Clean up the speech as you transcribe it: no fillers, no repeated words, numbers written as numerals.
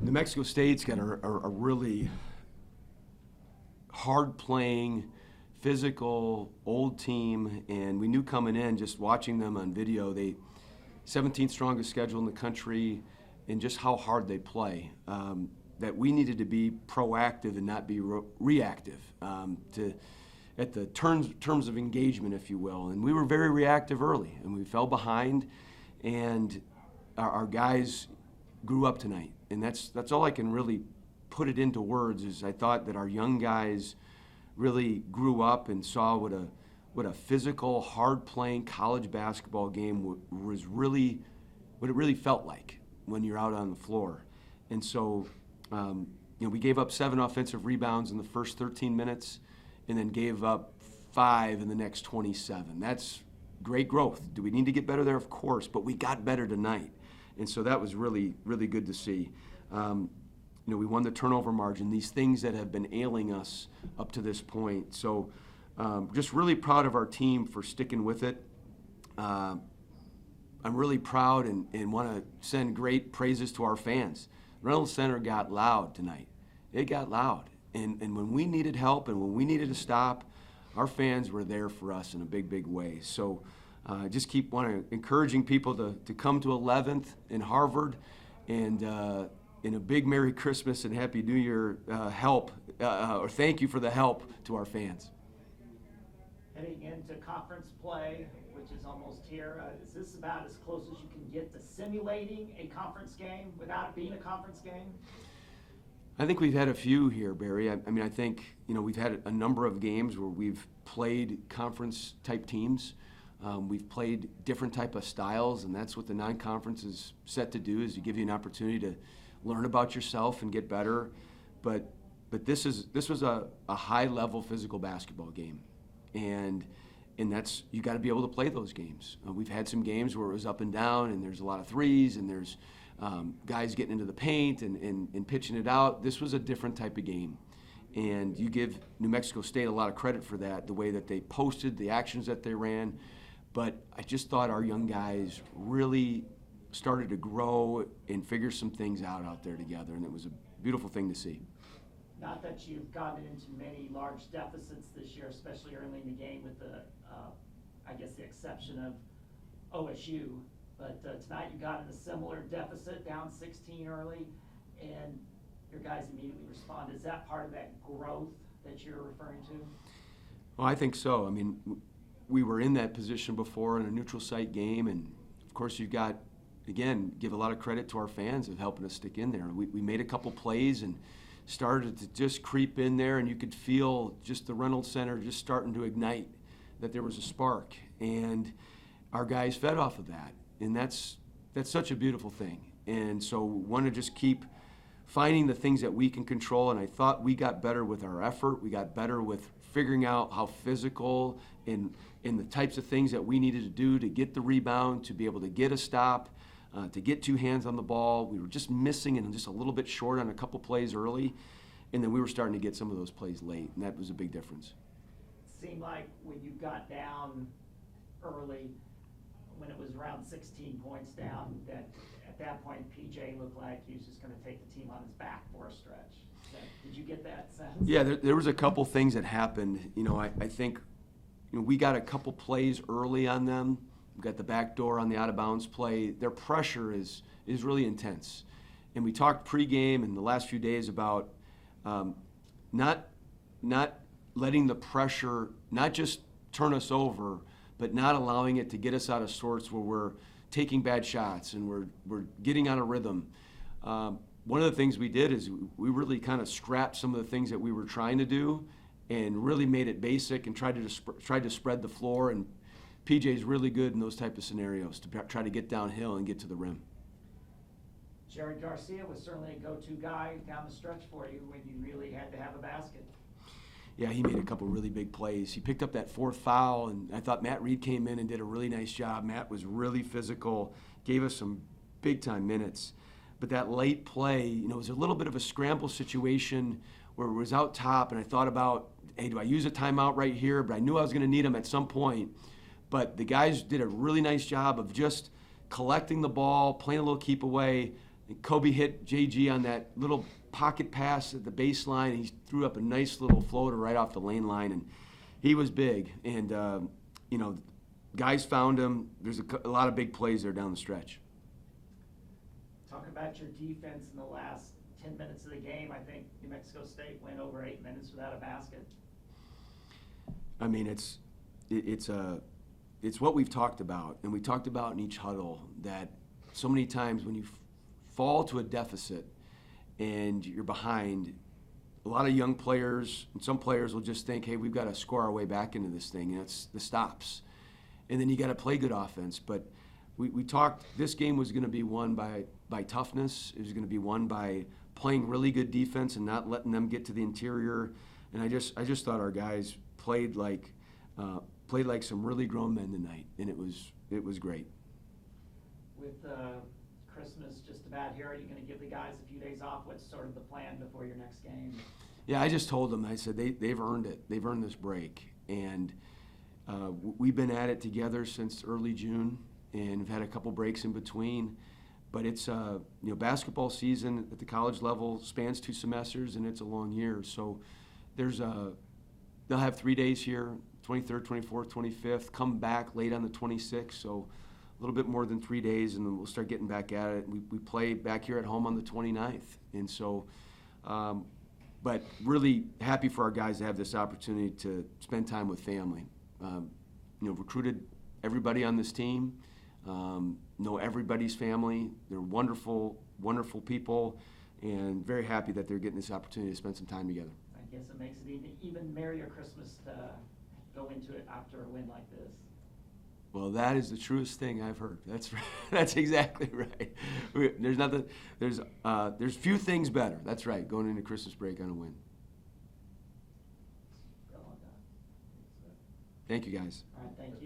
New Mexico State's got a really hard-playing, physical, old team, and we knew coming in, just watching them on video, they 17th strongest schedule in the country, and just how hard they play. That we needed to be proactive and not be reactive at the terms of engagement, if you will. And we were very reactive early, and we fell behind, and our guys grew up tonight. And that's all I can really put it into words, is I thought that our young guys really grew up and saw what a physical, hard-playing college basketball game was really, what it really felt like when you're out on the floor. And so, we gave up 7 offensive rebounds in the first 13 minutes and then gave up 5 in the next 27. That's great growth. Do we need to get better there? Of course, but we got better tonight. And so that was really, really good to see. We won the turnover margin, these things that have been ailing us up to this point. So just really proud of our team for sticking with it. I'm really proud and want to send great praises to our fans. Reynolds Center got loud tonight. It got loud. And when we needed help and when we needed to stop, our fans were there for us in a big, big way. So just keep encouraging people to come to 11th in Harvard, and in a big Merry Christmas and Happy New Year or thank you for the help to our fans. Heading into conference play, which is almost here, is this about as close as you can get to simulating a conference game without it being a conference game? I think we've had a few here, Barry. I think we've had a number of games where we've played conference-type teams. We've played different type of styles, and that's what the non-conference is set to do, is to give you an opportunity to learn about yourself and get better. But this was a high-level physical basketball game, and that's, you got to be able to play those games. We've had some games where it was up and down, and there's a lot of threes, and there's guys getting into the paint and pitching it out. This was a different type of game. And you give New Mexico State a lot of credit for that, the way that they posted, the actions that they ran. But I just thought our young guys really started to grow and figure some things out there together, and it was a beautiful thing to see. Not that you've gotten into many large deficits this year, especially early in the game with the exception of OSU. But tonight you got in a similar deficit, down 16 early, and your guys immediately responded. Is that part of that growth that you're referring to? Well, I think so. I mean, we were in that position before in a neutral site game, and of course you've got, again, give a lot of credit to our fans of helping us stick in there. We made a couple plays and started to just creep in there, and you could feel just the Reynolds Center just starting to ignite, that there was a spark, and our guys fed off of that. And that's such a beautiful thing. And so we want to just keep finding the things that we can control. And I thought we got better with our effort. We got better with figuring out how physical and the types of things that we needed to do to get the rebound, to be able to get a stop, to get 2 hands on the ball. We were just missing and just a little bit short on a couple plays early. And then we were starting to get some of those plays late. And that was a big difference. It seemed like when you got down early, when it was around 16 points down, that at that point PJ looked like he was just going to take the team on his back for a stretch. Did you get that sense? Yeah, there was a couple things that happened. I think we got a couple plays early on them. We got the back door on the out of bounds play. Their pressure is really intense. And we talked pregame and the last few days about not letting the pressure not just turn us over, but not allowing it to get us out of sorts where we're taking bad shots and we're getting out of rhythm. One of the things we did is we really kind of scrapped some of the things that we were trying to do and really made it basic and tried to spread the floor. And PJ's really good in those type of scenarios to try to get downhill and get to the rim. Jared Garcia was certainly a go-to guy down the stretch for you when you really had to have a basket. Yeah, he made a couple really big plays. He picked up that 4th foul, and I thought Matt Reed came in and did a really nice job. Matt was really physical, gave us some big-time minutes. But that late play, it was a little bit of a scramble situation where it was out top, and I thought about, hey, do I use a timeout right here? But I knew I was going to need them at some point. But the guys did a really nice job of just collecting the ball, playing a little keep away, And Kobe hit JG on that little pocket pass at the baseline, and he threw up a nice little floater right off the lane line, and he was big. And, you know, guys found him. There's a lot of big plays there down the stretch. Talk about your defense in the last 10 minutes of the game. I think New Mexico State went over 8 minutes without a basket. I mean, it's what we've talked about, and we talked about in each huddle that so many times when you fall to a deficit and you're behind, a lot of young players and some players will just think, hey, we've got to score our way back into this thing, and it's the stops. And then you got to play good offense. But we talked, this game was going to be won by toughness. It was going to be won by playing really good defense and not letting them get to the interior. And I just thought our guys played like some really grown men tonight, and it was great. With Christmas just about here, are you going to give the guys a few days off? What's sort of the plan before your next game? Yeah, I just told them, I said they've earned it. They've earned this break. And we've been at it together since early June, and we've had a couple breaks in between. But it's, you know, basketball season at the college level spans 2 semesters, and it's a long year. So they'll have 3 days here, 23rd, 24th, 25th, come back late on the 26th. So a little bit more than 3 days, and then we'll start getting back at it. We play back here at home on the 29th. And so, but really happy for our guys to have this opportunity to spend time with family. You know, recruited everybody on this team, know everybody's family. They're wonderful, wonderful people, and very happy that they're getting this opportunity to spend some time together. I guess it makes it even merrier Christmas to go into it after a win like this. Well, that is the truest thing I've heard. That's exactly right. There's few things better. That's right, going into Christmas break on a win. Thank you, guys. All right, thank you.